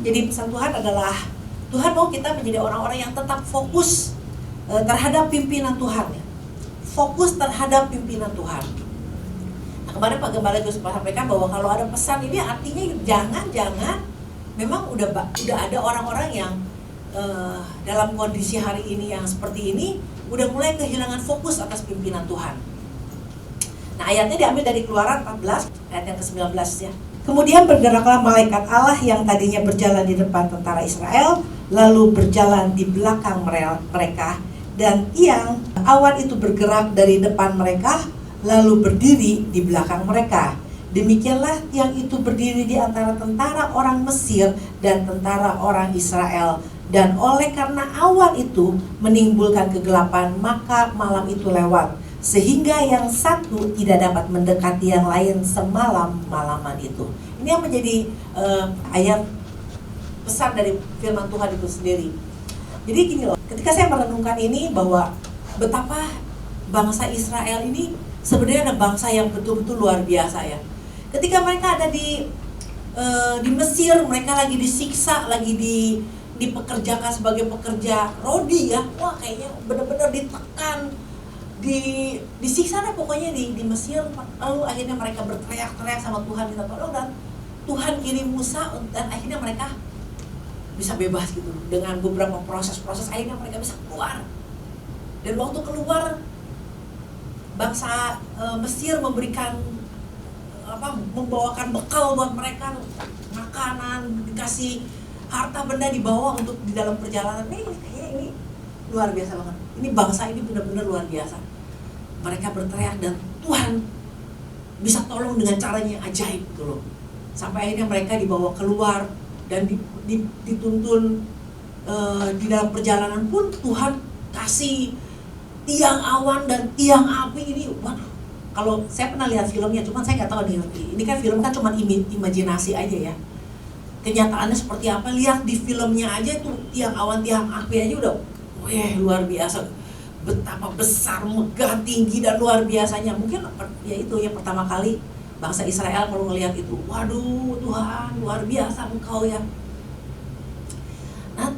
jadi pesan Tuhan adalah Tuhan mau kita menjadi orang-orang yang tetap fokus terhadap pimpinan Tuhan ya. Fokus terhadap pimpinan Tuhan. Nah, kemarin Pak Gembala juga sampaikan bahwa kalau ada pesan ini artinya jangan memang udah ada orang-orang yang dalam kondisi hari ini yang seperti ini udah mulai kehilangan fokus atas pimpinan Tuhan. Nah, ayatnya diambil dari Keluaran 14 ayat yang ke-19 ya. Kemudian bergeraklah malaikat Allah yang tadinya berjalan di depan tentara Israel, lalu berjalan di belakang mereka, dan tiang awan itu bergerak dari depan mereka, lalu berdiri di belakang mereka. Demikianlah tiang itu berdiri di antara tentara orang Mesir dan tentara orang Israel. Dan oleh karena awan itu menimbulkan kegelapan, maka malam itu lewat, sehingga yang satu tidak dapat mendekati yang lain semalam-malaman itu. Ini yang menjadi ayat pesan dari firman Tuhan itu sendiri. Jadi gini loh, ketika saya merenungkan ini bahwa betapa bangsa Israel ini sebenarnya ada bangsa yang betul-betul luar biasa ya. Ketika mereka ada di Mesir, mereka lagi disiksa, lagi dipekerjakan sebagai pekerja rodi ya. Wah, kayaknya benar-benar ditekan, disiksa deh pokoknya di Mesir. Lalu akhirnya mereka berteriak-teriak sama Tuhan minta tolong, dan Tuhan kirim Musa, dan akhirnya mereka bisa bebas gitu. Dengan beberapa proses-proses akhirnya mereka bisa keluar. Dan waktu keluar, bangsa Mesir membawakan bekal buat mereka, makanan, dikasih harta benda dibawa untuk di dalam perjalanan. Kayaknya ini luar biasa banget. Ini bangsa ini benar-benar luar biasa. Mereka berteriak dan Tuhan bisa tolong dengan caranya yang ajaib gitu loh. Sampai akhirnya mereka dibawa keluar dan dituntun di dalam perjalanan pun Tuhan kasih tiang awan dan tiang api ini. Waduh, kalau saya pernah lihat filmnya, cuman saya nggak tahu nih. Ini kan film kan cuma imajinasi aja ya. Kenyataannya seperti apa? Lihat di filmnya aja itu tiang awan, tiang api aja udah, wah luar biasa. Betapa besar, megah, tinggi dan luar biasanya. Mungkin ya itu ya pertama kali bangsa Israel kalau ngelihat itu, waduh Tuhan luar biasa Engkau ya. Nah,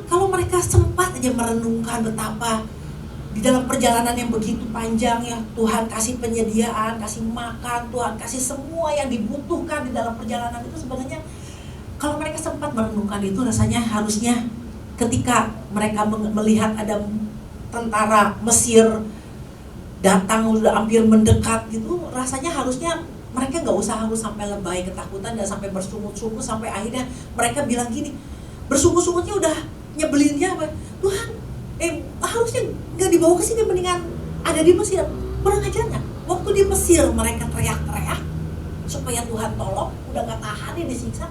kalau mereka sempat aja merenungkan betapa di dalam perjalanan yang begitu panjang ya, Tuhan kasih penyediaan, kasih makan, Tuhan kasih semua yang dibutuhkan di dalam perjalanan itu. Sebenarnya kalau mereka sempat merenungkan itu, rasanya harusnya ketika mereka melihat ada tentara Mesir datang udah hampir mendekat gitu, rasanya harusnya mereka nggak usah harus sampai lebay ketakutan dan sampai bersungut-sungut, sampai akhirnya mereka bilang gini, bersungut-sungutnya udah nyebelinnya apa, Tuhan harusnya nggak dibawa ke sini, mendingan ada di Mesir. Kurang ajarnya waktu di Mesir mereka teriak-teriak supaya Tuhan tolong, udah nggak tahan ya disiksa.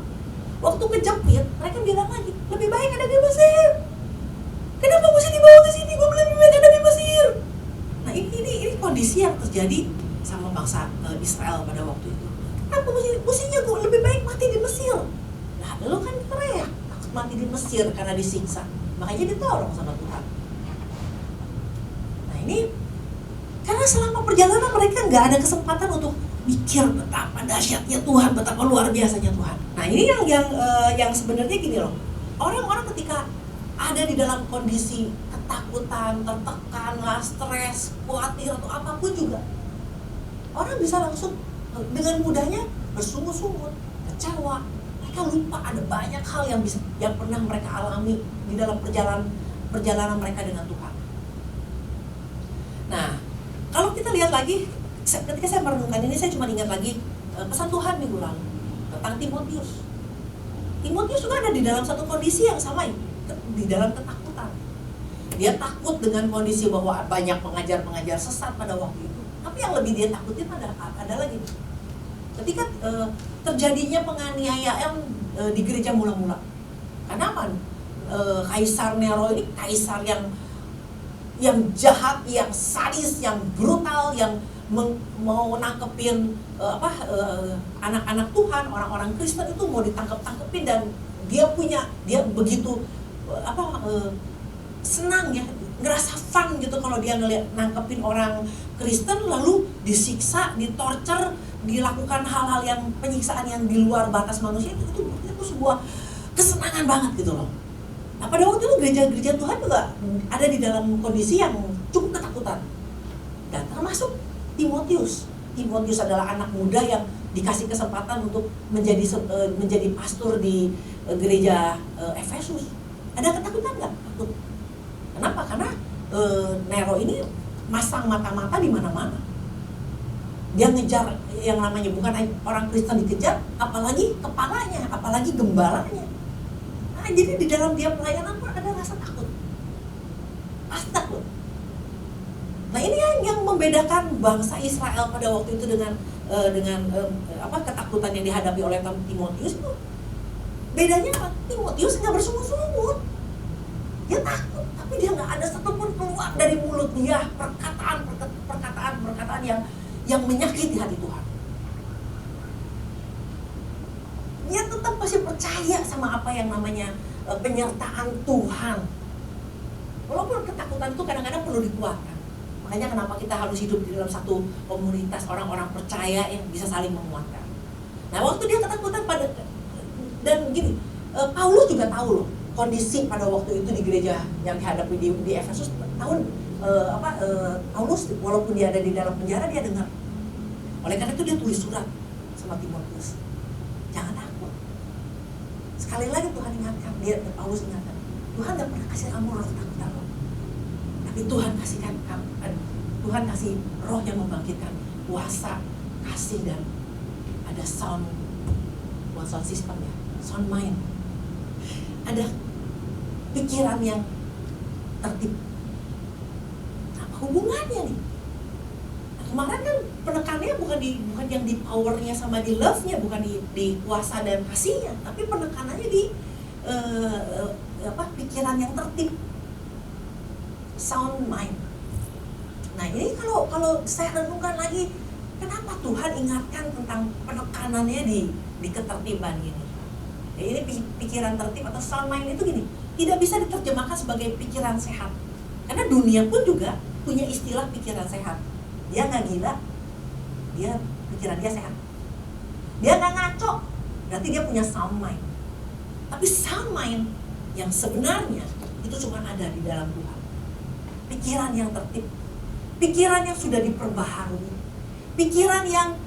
Waktu kejepit mereka bilang lagi, lebih baik ada di Mesir. Kenapa mesti dibawa ke sini? Gue lebih baik ada di Mesir. Nah ini kondisi yang terjadi sama bangsa Israel pada waktu itu. Kenapa mestinya gue lebih baik mati di Mesir? Nah lo kan teriak takut mati di Mesir karena disiksa, makanya ditolong sama Tuhan. Nah ini karena selama perjalanan mereka nggak ada kesempatan untuk mikir betapa dahsyatnya Tuhan, betapa luar biasanya Tuhan. Nah ini yang sebenarnya gini loh, orang-orang ketika ada di dalam kondisi ketakutan, tertekan lah, stres, khawatir atau apapun juga, orang bisa langsung dengan mudahnya bersungut-sungut, kecewa. Mereka lupa ada banyak hal yang pernah mereka alami di dalam perjalanan mereka dengan Tuhan. Nah, kalau kita lihat lagi, ketika saya merenungkan ini, saya cuma ingat lagi pesan Tuhan minggu lalu tentang Timotius. Timotius juga ada di dalam satu kondisi yang sama, di dalam ketakutan. Dia takut dengan kondisi bahwa banyak pengajar-pengajar sesat pada waktu itu. Tapi yang lebih dia takutin ada lagi. Ketika terjadinya penganiayaan di gereja mula-mula. Karena apa? Kaisar Nero ini kaisar yang jahat, yang sadis, yang brutal, yang mau nangkepin anak-anak Tuhan, orang-orang Kristen itu mau ditangkep-tangkepin, dan dia begitu senang ya, ngerasa fun gitu kalau dia ngeliat nangkepin orang Kristen lalu disiksa, ditorture, dilakukan hal-hal yang penyiksaan yang di luar batas manusia. Itu sebuah kesenangan banget gitu loh. Nah pada waktu itu gereja-gereja Tuhan juga ada di dalam kondisi yang cukup ketakutan. Dan termasuk Timotius. Timotius adalah anak muda yang dikasih kesempatan untuk menjadi pastor di gereja Efesus. Ada ketakutan nggak? Takut. Kenapa? Karena Nero ini masang mata-mata di mana-mana. Dia ngejar yang namanya bukan orang Kristen dikejar, apalagi kepalanya, apalagi gembalanya. Nah, jadi di dalam dia pelayanan pun ada rasa takut. Pasti takut. Nah ini yang membedakan bangsa Israel pada waktu itu dengan ketakutan yang dihadapi oleh Timotius itu. Bedanya apa? Timotius nggak bersungut-sungut. Dia takut, tapi dia nggak ada satupun keluar dari mulut dia perkataan yang menyakiti hati Tuhan. Dia tetap masih percaya sama apa yang namanya penyertaan Tuhan. Walaupun ketakutan itu kadang-kadang perlu dikuatkan. Makanya kenapa kita harus hidup di dalam satu komunitas orang-orang percaya yang bisa saling menguatkan. Nah waktu dia ketakutan dan gini, Paulus juga tahu loh kondisi pada waktu itu di gereja yang dihadapi di Efesus. Paulus walaupun dia ada di dalam penjara dia dengar. Oleh karena itu dia tulis surat sama Timotius. Jangan takut. Sekali lagi Tuhan ingatkan, Paulus ingatkan, Tuhan gak pernah kasih kamu roh ketakutan. Tapi Tuhan kasih roh yang membangkitkan kuasa, kasih, dan ada sound system ya, sound mind. Ada pikiran yang tertib. Apa hubungannya nih? Nah, kemarin kan penekannya bukan yang di powernya sama di love-nya, bukan di kuasa dan kasihnya, tapi penekanannya di pikiran yang tertib, sound mind. Nah ini kalau saya renungkan lagi, kenapa Tuhan ingatkan tentang penekanannya di ketertiban ini? Ini pikiran tertib atau sound mind itu gini, tidak bisa diterjemahkan sebagai pikiran sehat. Karena dunia pun juga punya istilah pikiran sehat. Dia nggak gila, pikiran dia sehat. Dia nggak ngaco, berarti dia punya sound mind. Tapi sound mind yang sebenarnya itu cuma ada di dalam Tuhan. Pikiran yang tertib, pikiran yang sudah diperbaharui, pikiran yang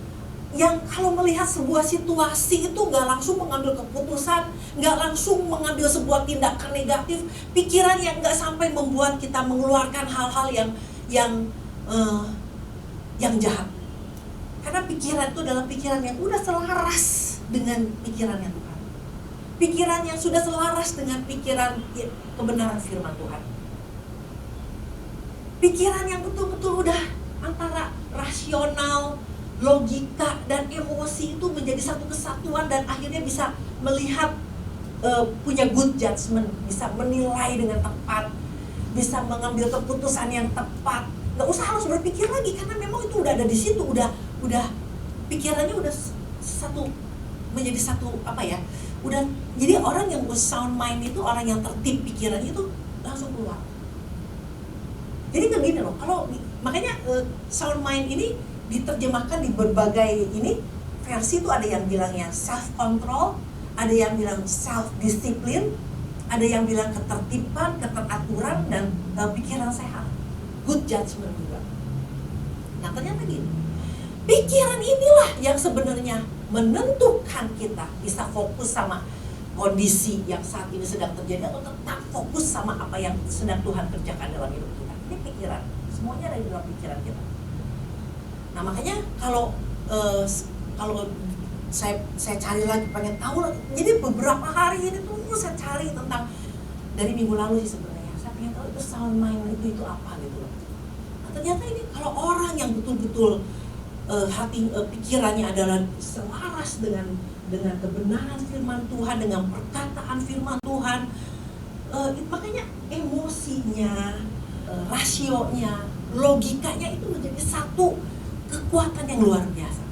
kalau melihat sebuah situasi itu nggak langsung mengambil keputusan, nggak langsung mengambil sebuah tindakan negatif, pikiran yang nggak sampai membuat kita mengeluarkan hal-hal yang jahat. Karena pikiran itu adalah pikiran yang udah selaras dengan pikirannya Tuhan, pikiran yang sudah selaras dengan pikiran kebenaran firman Tuhan, pikiran yang betul-betul udah antara rasional, logika dan emosi itu menjadi satu kesatuan dan akhirnya bisa melihat, punya good judgment, bisa menilai dengan tepat, bisa mengambil keputusan yang tepat. Nggak usah harus berpikir lagi karena memang itu udah ada di situ, udah pikirannya udah satu, menjadi satu udah. Jadi orang yang sound mind itu orang yang tertib pikirannya itu langsung keluar. Jadi kayak gini loh, makanya sound mind ini diterjemahkan di berbagai versi. Itu ada yang bilangnya self control, ada yang bilang self discipline, ada yang bilang ketertiban, keteraturan, dan pikiran sehat, good judgment juga. Nah ternyata gini, pikiran inilah yang sebenarnya menentukan kita bisa fokus sama kondisi yang saat ini sedang terjadi atau tetap fokus sama apa yang sedang Tuhan kerjakan dalam hidup kita. Ini pikiran, semuanya ada di dalam pikiran kita. Nah makanya kalau saya cari lagi, pengen tahu lagi. Jadi beberapa hari ini tuh saya cari tentang, dari minggu lalu sih sebenarnya, saya pengen tahu itu sound mind itu apa gitu loh. Nah ternyata ini kalau orang yang betul-betul pikirannya adalah selaras dengan kebenaran firman Tuhan, dengan perkataan firman Tuhan, makanya emosinya, rasionya, logikanya itu menjadi satu kekuatan yang luar biasa.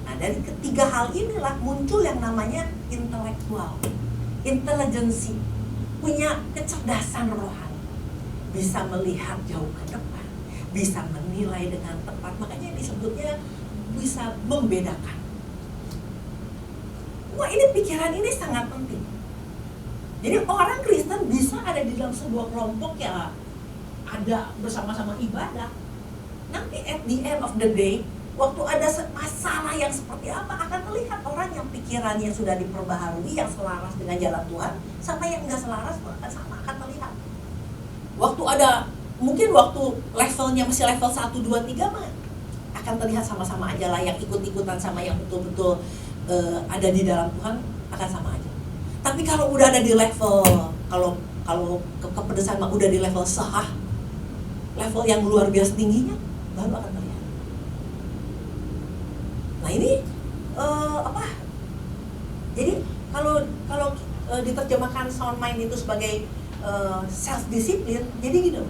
Nah dari ketiga hal inilah muncul yang namanya intelektual, intelijensi, punya kecerdasan rohani, bisa melihat jauh ke depan, bisa menilai dengan tepat. Makanya disebutnya bisa membedakan. Wah ini pikiran ini sangat penting. Jadi orang Kristen bisa ada di dalam sebuah kelompok ya, ada bersama-sama ibadah. Nanti at the end of the day, waktu ada masalah yang seperti apa, akan terlihat orang yang pikirannya sudah diperbaharui, yang selaras dengan jalan Tuhan, sama yang enggak selaras akan terlihat. Waktu ada, mungkin waktu levelnya masih level 1, 2, 3 mah akan terlihat sama-sama aja lah. Yang ikut-ikutan sama yang betul-betul ada di dalam Tuhan akan sama aja. Tapi kalau udah ada di level, kalau kepedesan mah udah di level sahah, level yang luar biasa tingginya, baru akan terlihat. Nah ini jadi kalau diterjemahkan sound mind itu sebagai self discipline, jadi gitu.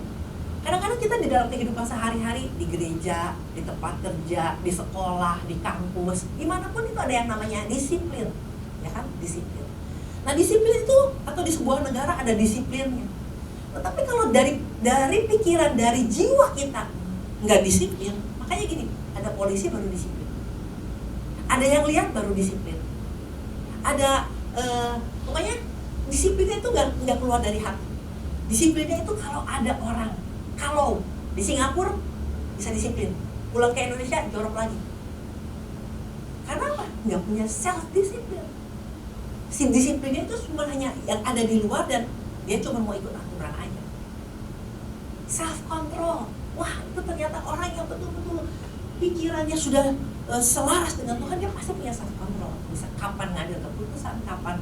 Kadang-kadang kita di dalam kehidupan sehari-hari, di gereja, di tempat kerja, di sekolah, di kampus, dimanapun itu ada yang namanya disiplin, ya kan, disiplin. Nah disiplin itu, atau di sebuah negara ada disiplinnya. Tetapi kalau dari pikiran, dari jiwa kita nggak disiplin, makanya gini, ada polisi baru disiplin, ada yang lihat baru disiplin, ada pokoknya disiplinnya itu nggak keluar dari hati. Disiplinnya itu kalau ada orang, kalau di Singapura bisa disiplin, pulang ke Indonesia jorok lagi. Karena apa? Nggak punya self disiplin. Si disiplinnya itu cuma hanya yang ada di luar dan dia cuma mau ikut aturan aja. Self control, wah itu ternyata orang yang betul-betul pikirannya sudah selaras dengan Tuhan, dia pasti punya self control. Bisa kapan ngambil keputusan, kapan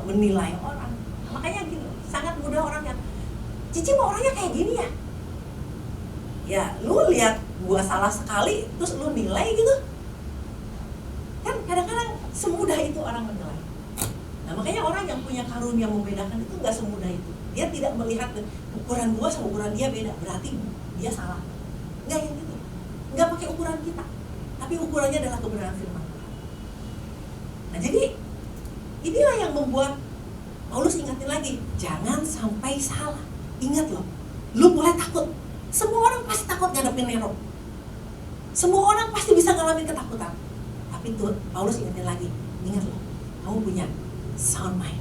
menilai orang. Makanya gini, sangat mudah orang yang Cici mau orangnya kayak gini ya. Ya, lu lihat gua salah sekali, terus lu nilai gitu. Kan kadang-kadang semudah itu orang menilai. Nah makanya orang yang punya karunia membedakan itu nggak semudah itu. Dia tidak melihat ukuran gua sama ukuran dia beda, berarti dia salah. Nggak yang gitu. Nggak pakai ukuran kita, tapi ukurannya adalah kebenaran firman Tuhan. Nah jadi inilah yang membuat Paulus ingatin lagi, jangan sampai salah. Ingat loh, lu boleh takut. Semua orang pasti takut ngadepin Nero. Semua orang pasti bisa ngalamin ketakutan. Tapi tuh Paulus ingatin lagi, ingat loh, kamu punya sound mind.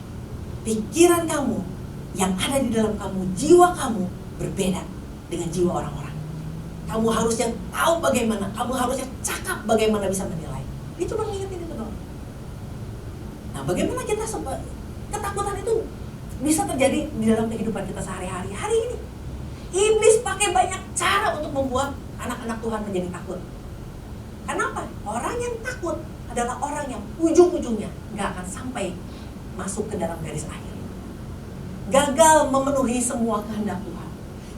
Pikiran kamu yang ada di dalam kamu, jiwa kamu berbeda dengan jiwa orang-orang. Kamu harusnya tahu bagaimana, kamu harusnya cakap bagaimana bisa menilai. Dia cuma ngingetin itu doang. Nah bagaimana kita ketakutan itu bisa terjadi di dalam kehidupan kita sehari-hari. Hari ini iblis pakai banyak cara untuk membuat anak-anak Tuhan menjadi takut. Kenapa? Orang yang takut adalah orang yang ujung-ujungnya gak akan sampai masuk ke dalam garis akhir. Gagal memenuhi semua kehendak Tuhan,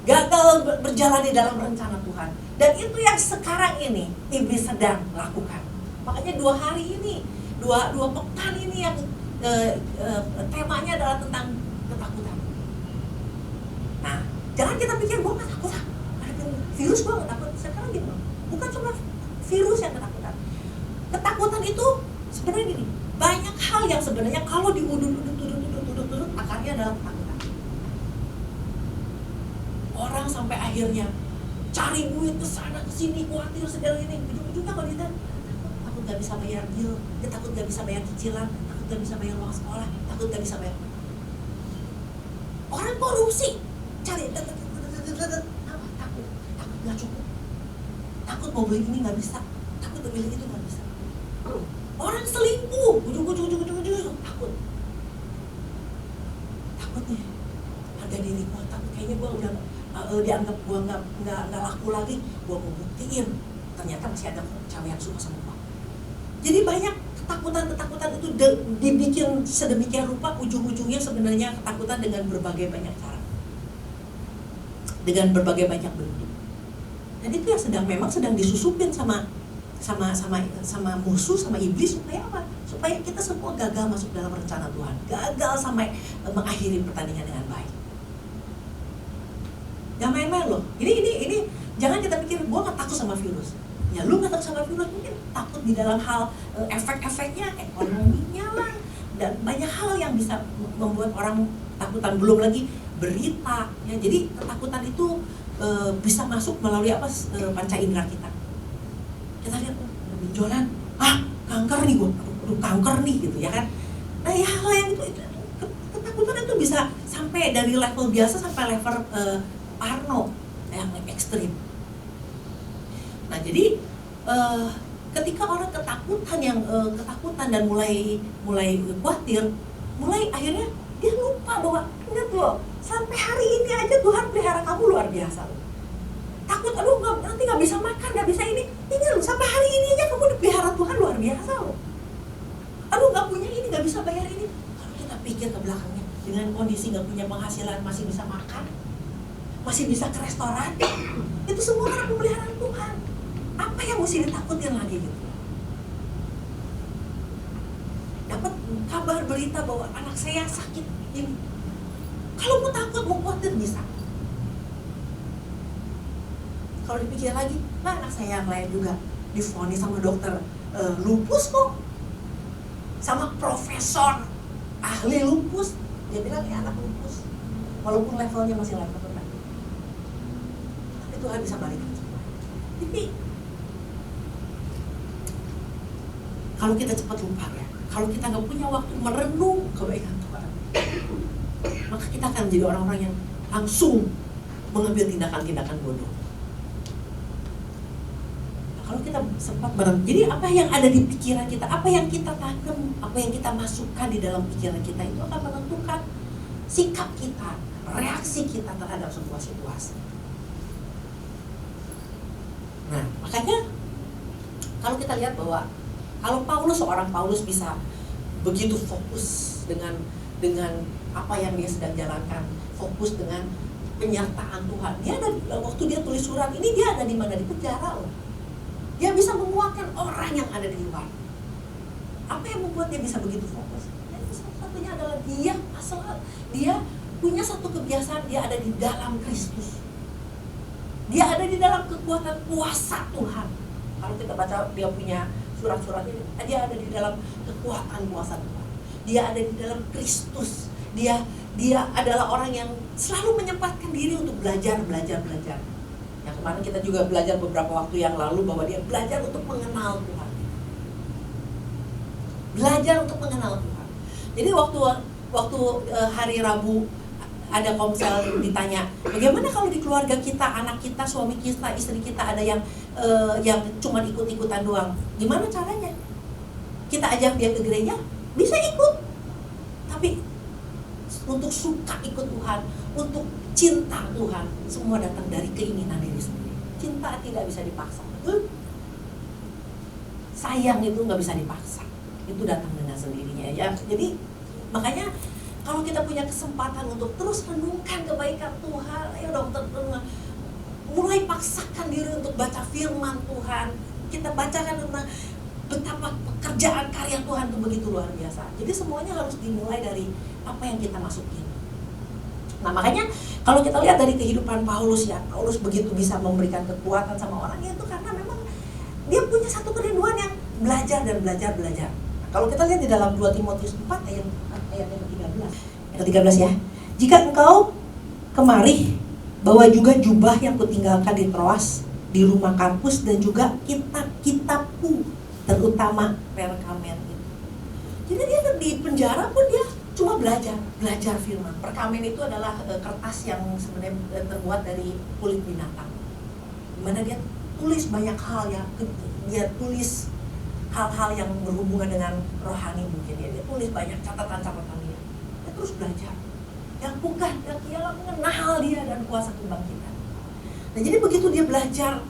gagal berjalan di dalam rencana Tuhan. Dan itu yang sekarang ini iblis sedang lakukan. Makanya 2 hari ini, dua pekan ini yang temanya adalah tentang ketakutan. Nah, jangan kita pikir gue gak takut, ada virus gue gak takut. Sekarang gitu, bukan cuma virus yang ketakutan. Ketakutan itu sebenarnya gini, banyak hal yang sebenarnya kalau diudut-udut akarnya adalah ketakutan. Orang sampai akhirnya cari duit ke sana ke sini, khawatir segala ini, ujung-ujungnya kalau dia takut gak bisa bayar bill, dia takut gak bisa bayar cicilan, takut gak bisa bayar uang sekolah, takut gak bisa bayar. Orang korupsi, cari takut gak cukup, takut mau beli ini gak bisa, takut mau beli itu gak bisa. Orang selingkuh, ujung takut nih, harga diri gua takut, kayaknya gua udah dianggap gua nggak laku lagi, gua mau buktiin ternyata masih ada cewek yang suka sama gua. Jadi banyak ketakutan itu dibikin sedemikian rupa, ujung-ujungnya sebenarnya ketakutan dengan berbagai banyak cara, dengan berbagai banyak bentuk. Dan itu yang memang sedang disusupin sama musuh, sama iblis, supaya apa? Supaya kita semua gagal masuk dalam rencana Tuhan, gagal sampai mengakhiri pertandingan dengan baik. Gak main-main loh. Ini jangan kita pikir gue gak takut sama virus. Ya lu gak takut sama virus, mungkin takut di dalam hal efek-efeknya, ekonominya lah, dan banyak hal yang bisa membuat orang takutan. Belum lagi berita ya. Jadi ketakutan itu bisa masuk melalui panca indera kita. Kita lihat benjolan, kanker nih gue, kanker nih gitu ya kan. Nah ya hal yang itu ketakutan itu Bahkan bisa sampai dari level biasa sampai level parno yang ekstrim. Nah jadi ketika orang ketakutan dan mulai khawatir, mulai akhirnya dia lupa bahwa ingat loh, sampai hari ini aja Tuhan pelihara kamu luar biasa loh. Takut, aduh nanti nggak bisa makan, nggak bisa ini loh, sampai hari ini aja kamu dipelihara Tuhan luar biasa loh. Aduh nggak punya ini, nggak bisa bayar ini. Kalau kita pikir ke belakangnya, dengan kondisi nggak punya penghasilan masih bisa makan, masih bisa ke restoran, itu semua karena pemeliharaan Tuhan. Apa yang mesti ditakutin lagi gitu? Dapat kabar berita bahwa anak saya sakit ini, kalau mau takut, mau khawatir bisa. Kalau dipikir lagi, nah anak saya yang lain juga divonis sama dokter lupus kok, sama profesor ahli lupus, dia bilang ya anak lupus, walaupun levelnya masih level rendah, tapi Tuhan bisa balikin semua. Jadi kalau kita cepat lupa ya, kalau kita nggak punya waktu merenung kebaikan Tuhan, maka kita akan menjadi orang-orang yang langsung mengambil tindakan-tindakan bodoh. Kalau kita sempat berhenti, jadi apa yang ada di pikiran kita, apa yang kita tanam, apa yang kita masukkan di dalam pikiran kita itu akan menentukan sikap kita, reaksi kita terhadap sebuah situasi. Nah, makanya kalau kita lihat bahwa kalau seorang Paulus bisa begitu fokus dengan apa yang dia sedang jalankan, fokus dengan penyertaan Tuhan. Dia ada waktu dia tulis surat ini, dia ada di mana? Di penjara loh. Dia bisa menguatkan orang yang ada di luar. Apa yang membuat dia bisa begitu fokus? Ya, itu satu-satunya adalah dia punya satu kebiasaan, dia ada di dalam Kristus. Dia ada di dalam kekuatan kuasa Tuhan. Kalau kita baca dia punya surat-surat ini, dia ada di dalam kekuatan kuasa Tuhan. Dia ada di dalam Kristus. Dia adalah orang yang selalu menyempatkan diri untuk belajar. Yang kemarin kita juga belajar beberapa waktu yang lalu bahwa dia belajar untuk mengenal Tuhan. Belajar untuk mengenal Tuhan. Jadi waktu hari Rabu ada komsel ditanya, bagaimana kalau di keluarga kita, anak kita, suami kita, istri kita ada yang cuma ikut-ikutan doang. Gimana caranya? Kita ajak dia ke gereja, bisa ikut. Tapi untuk suka ikut Tuhan, untuk cinta Tuhan, semua datang dari keinginan diri sendiri. Cinta tidak bisa dipaksa. Sayang itu nggak bisa dipaksa. Itu datang dengan sendirinya ya. Jadi makanya kalau kita punya kesempatan untuk terus renungkan kebaikan Tuhan, ayo dong mulai paksakan diri untuk baca firman Tuhan. Kita bacakan tentang betapa pekerjaan karya Tuhan itu begitu luar biasa. Jadi semuanya harus dimulai dari apa yang kita masukin. Nah makanya kalau kita lihat dari kehidupan Paulus ya, Paulus begitu bisa memberikan kekuatan sama orang itu karena memang dia punya satu kerinduan yang belajar. Nah, kalau kita lihat di dalam 2 Timotius 4 ayat yang ke-13. Ayat 13 ya. Jika engkau kemari bawa juga jubah yang kutinggalkan di Troas, di rumah kampus, dan juga kitab-kitabku, terutama perkamen itu. Jadi dia di penjara pun dia cuma belajar firman. Perkamen itu adalah kertas yang sebenarnya terbuat dari kulit binatang. Dimana dia tulis banyak hal ya, dia tulis hal-hal yang berhubungan dengan rohani mungkin ya. Dia tulis banyak catatan-catatan dia. Dia terus belajar. Yang bukan, yang ialah mengenal dia dan kuasa kebangkitan. Nah jadi begitu dia belajar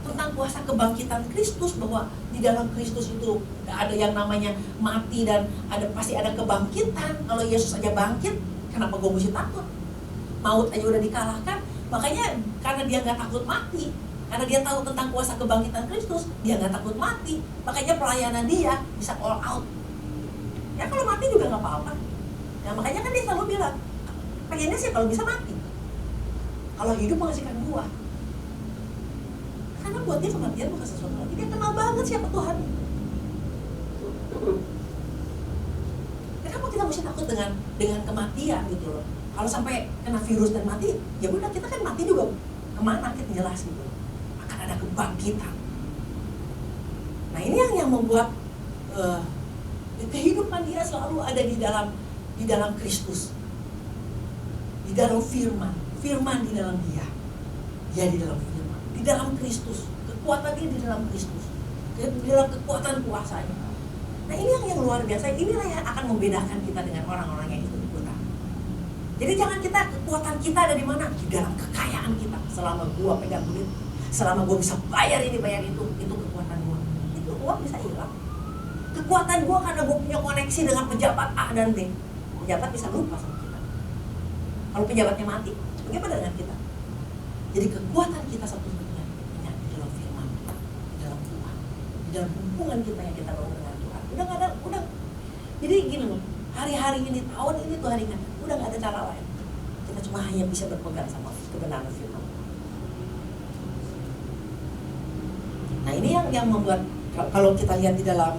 tentang kuasa kebangkitan Kristus, bahwa di dalam Kristus itu ada yang namanya mati dan pasti ada kebangkitan. Kalau Yesus aja bangkit, kenapa gue mesti takut? Maut aja udah dikalahkan. Makanya karena dia nggak takut mati, karena dia tahu tentang kuasa kebangkitan Kristus, dia nggak takut mati. Makanya pelayanan dia bisa all out. Ya kalau mati juga nggak apa-apa. Ya makanya kan dia selalu bilang, pengennya sih kalau bisa mati, kalau hidup menghasilkan buah. Karena buat dia kematian bukan sesuatu lagi. Dia kenal banget siapa Tuhan. Kenapa kita mesti takut dengan kematian gitu loh? Kalau sampai kena virus dan mati, ya udah kita kan mati juga kemana kita jelas gitu. Akan ada kebangkitan. Nah ini yang membuat kehidupan dia selalu ada di dalam Kristus. di dalam firman, firman di dalam dia di dalam firman, di dalam Kristus, kekuatan dia di dalam Kristus, di dalam kekuatan kuasanya. Nah ini yang luar biasa, inilah yang akan membedakan kita dengan orang-orang yang ikut ikutan. Jadi jangan kita, kekuatan kita ada di mana? Di dalam kekayaan kita. Selama gua pegang duit, selama gua bisa bayar ini bayar itu kekuatan gua. Itu uang bisa hilang. Kekuatan gua karena gua punya koneksi dengan pejabat A dan B. Pejabat bisa lupa sama kita. Kalau pejabatnya mati, bagaimana dengan kita? Jadi kekuatan kita satu-satunya hanya di dalam firman, di dalam Tuhan, di dalam hubungan kita yang kita bangun dengan Tuhan. Udah. Jadi gini loh, hari-hari ini, tahun ini tuh hari kan, udah nggak ada cara lain. Kita cuma hanya bisa berpegang sama kebenaran firman. Nah ini yang membuat, kalau kita lihat di dalam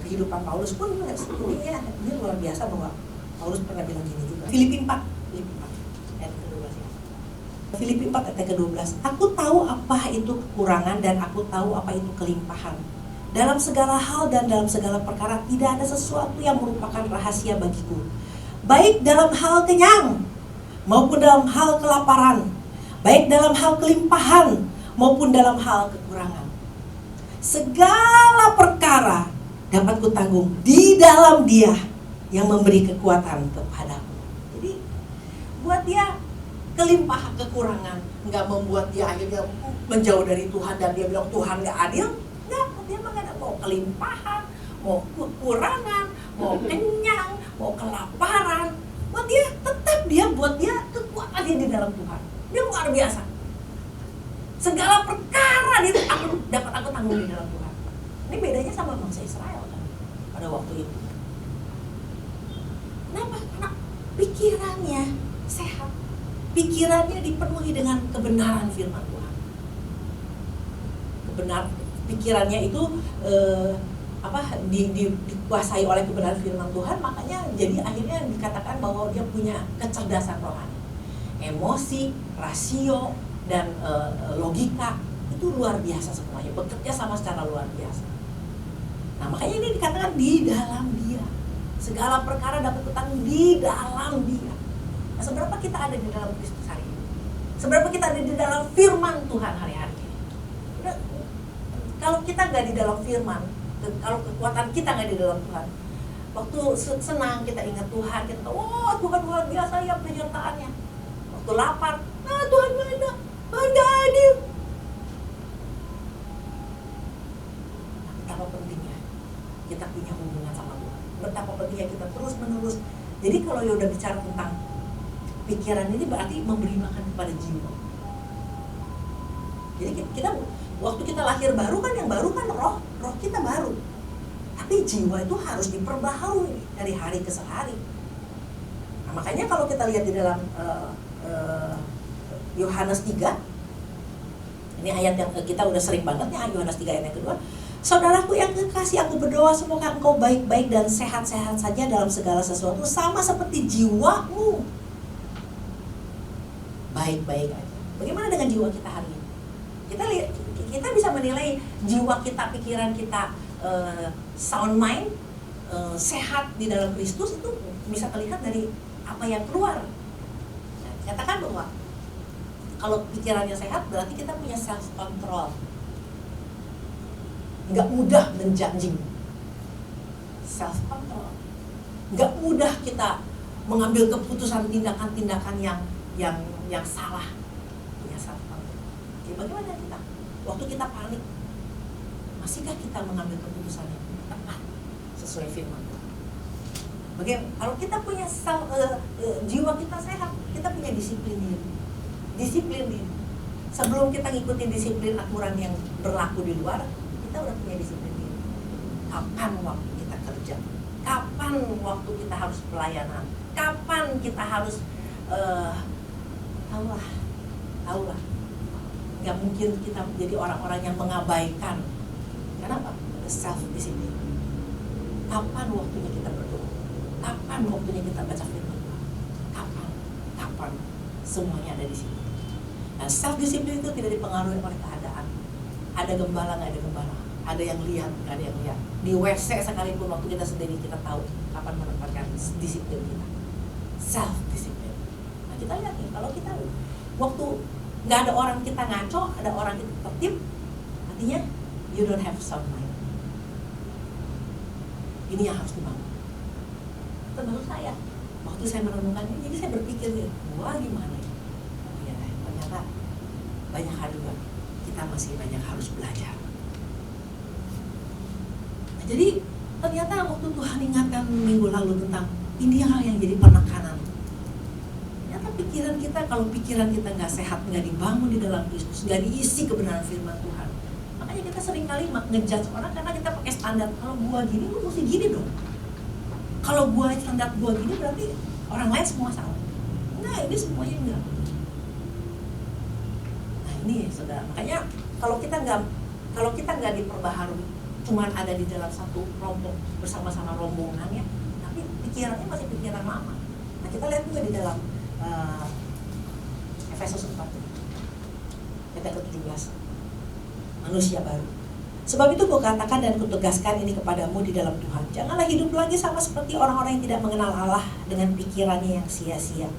kehidupan Paulus pun ini luar biasa bahwa Paulus pernah bilang gini juga. Filipi 4 ayat ke-12 ya. Filipi 4 ayat ke-12. Aku tahu apa itu kekurangan dan aku tahu apa itu kelimpahan. Dalam segala hal dan dalam segala perkara tidak ada sesuatu yang merupakan rahasia bagiku. Baik dalam hal kenyang maupun dalam hal kelaparan, baik dalam hal kelimpahan maupun dalam hal kekurangan. Segala perkara dapat kutanggung di dalam Dia yang memberi kekuatan kepadaku. Jadi buat dia kelimpahan kekurangan nggak membuat dia akhirnya menjauh dari Tuhan dan dia bilang Tuhan nggak adil. Nggak, dia mah nggak ada mau kelimpahan, mau kekurangan, mau kenyang, mau kelaparan. Buat dia tetap buat dia kekuatan dia di dalam Tuhan. Dia luar biasa. Segala perkara dia dapat aku tanggung di dalam Tuhan. Ini bedanya sama bangsa Israel kan pada waktu itu. Kenapa? Karena pikirannya sehat, pikirannya dipenuhi dengan kebenaran firman Tuhan. Pikirannya itu dikuasai oleh kebenaran firman Tuhan, makanya jadi akhirnya dikatakan bahwa dia punya kecerdasan rohani, emosi, rasio, dan logika itu luar biasa semuanya, bekerja sama secara luar biasa. Nah makanya ini dikatakan di dalam Dia segala perkara dapat kutanggung di dalam Dia. Nah seberapa kita ada di dalam Kristus hari ini? Seberapa kita ada di dalam firman Tuhan hari-hari ini? Kalau kita nggak di dalam firman, kalau kekuatan kita nggak di dalam Tuhan, waktu senang kita ingat Tuhan, kita tahu, oh Tuhan luar biasa ya penyertaannya. Waktu lapar, Tuhan nggak adil. Betapa pentingnya kita punya hubungan sama Tuhan. Betapa pentingnya kita terus menerus. Jadi kalau ya udah bicara tentang pikiran ini berarti memberi makan kepada jiwa. Jadi kita waktu kita lahir baru kan, yang baru kan roh kita baru. Tapi jiwa itu harus diperbaharui dari hari ke hari. Nah, makanya kalau kita lihat di dalam Yohanes 3, ini ayat yang kita udah sering banget ya, Yohanes 3 ayat yang kedua. Saudaraku yang kekasih, aku berdoa semoga engkau baik-baik dan sehat-sehat saja dalam segala sesuatu, sama seperti jiwamu baik-baik aja. Bagaimana dengan jiwa kita hari ini? Kita bisa menilai jiwa kita, pikiran kita sound mind, sehat di dalam Kristus, itu bisa terlihat dari apa yang keluar. Nah, katakan bahwa kalau pikirannya sehat berarti kita punya self control, nggak mudah menjudging, self control, nggak mudah kita mengambil keputusan tindakan-tindakan yang salah, punya self control. Jadi bagaimana kita? Waktu kita panik, masihkah kita mengambil keputusan yang tepat sesuai firman Tuhan? Bagaimana? Kalau kita punya jiwa kita sehat, kita punya disiplin diri. Sebelum kita ngikutin disiplin aturan yang berlaku di luar, kita udah punya disiplin diri. Kapan waktu kita kerja? Kapan waktu kita harus pelayanan? Kapan kita harus tahulah. Gak mungkin kita menjadi orang-orang yang mengabaikan. Kenapa? Self discipline. Kapan waktunya kita berdoa? Kapan waktunya kita baca firman? Kapan? Semuanya ada di sini. Nah, self discipline itu tidak dipengaruhi oleh keadaan. Ada gembala, nggak ada gembala. Ada yang lihat, nggak ada yang lihat. Di WC sekalipun waktu kita sendiri kita tahu kapan menempatkan disiplin kita, self disiplin. Nah kita lihat nih, kalau kita waktu nggak ada orang kita ngaco, ada orang kita tertib, artinya you don't have sound mind. Ini yang harus dibangun. Termasuk saya, waktu saya merenungkan ini, jadi saya berpikir, wah gimana ya? Oh ya, ternyata banyak hal juga kita masih banyak harus belajar. Nah, jadi ternyata waktu Tuhan ingatkan minggu lalu tentang ini hal yang jadi penekanan. Ternyata pikiran kita, kalau pikiran kita nggak sehat, nggak dibangun di dalam Kristus, nggak diisi kebenaran firman Tuhan, makanya kita sering kali ngejudge orang karena kita pakai standar, kalau gua gini, lu mesti gini dong. Kalau gua standar gua gini berarti orang lain semua salah. Nah ini semuanya enggak. Nah ini saudara, makanya kalau kita nggak diperbaharui, cuman ada di dalam satu kelompok bersama-sama rombongan ya, tapi pikirannya masih pikiran lama. Nah kita lihat juga di dalam Efesus 4 ayat ke-17, manusia baru. Sebab itu kukatakan dan kutegaskan ini kepadamu di dalam Tuhan, janganlah hidup lagi sama seperti orang-orang yang tidak mengenal Allah, dengan pikirannya yang sia-sia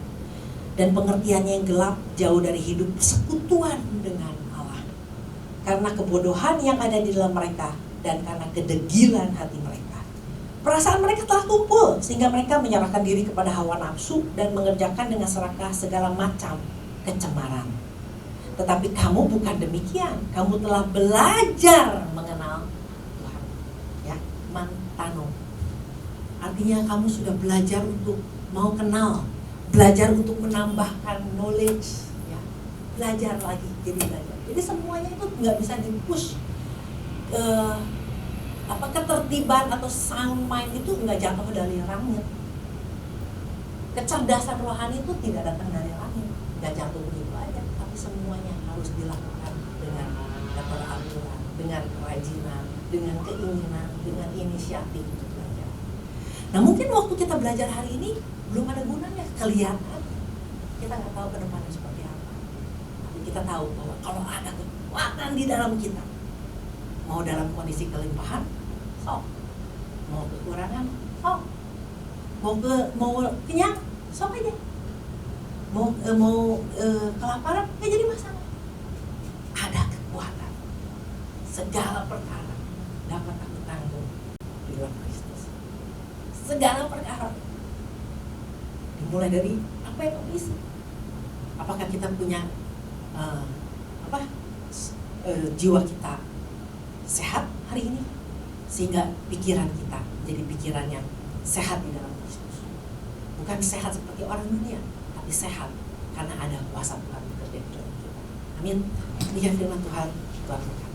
dan pengertiannya yang gelap, jauh dari hidup persekutuan dengan Allah, karena kebodohan yang ada di dalam mereka dan karena kedegilan hati mereka. Perasaan mereka telah tumpul sehingga mereka menyerahkan diri kepada hawa nafsu dan mengerjakan dengan serakah segala macam kecemaran. Tetapi kamu bukan demikian, kamu telah belajar mengenal Tuhan. Ya, mantano. Artinya kamu sudah belajar untuk mau kenal, belajar untuk menambahkan knowledge, ya. Belajar lagi, jadi belajar. Jadi semuanya itu nggak bisa di-push ke ketertiban atau sound mind itu nggak jatuh dari langit. Kecerdasan rohani itu tidak datang dari langit, nggak jatuh begitu aja. Semuanya harus dilakukan dengan keteraturan, dengan kerajinan, dengan keinginan, dengan inisiatif untuk belajar. Nah mungkin waktu kita belajar hari ini belum ada gunanya, kelihatan kita nggak tahu ke depannya seperti apa. Tapi kita tahu bahwa kalau ada kekuatan di dalam kita, mau dalam kondisi kelimpahan, sok. Mau kekurangan, sok. Mau kenyang, sok aja. Mau kelaparan, jadi masalah. Ada kekuatan. Segala perkara dapat aku tanggung di dalam Kristus. Segala perkara. Dimulai dari apa yang kamu isi. Apakah kita punya jiwa kita sehat hari ini, sehingga pikiran kita jadi pikiran yang sehat di dalam Kristus. Bukan sehat seperti orang dunia, tapi sehat karena ada kuasa Tuhan bekerja di dalam kita. Amin. Demikian firman Tuhan. Tuhan berkati.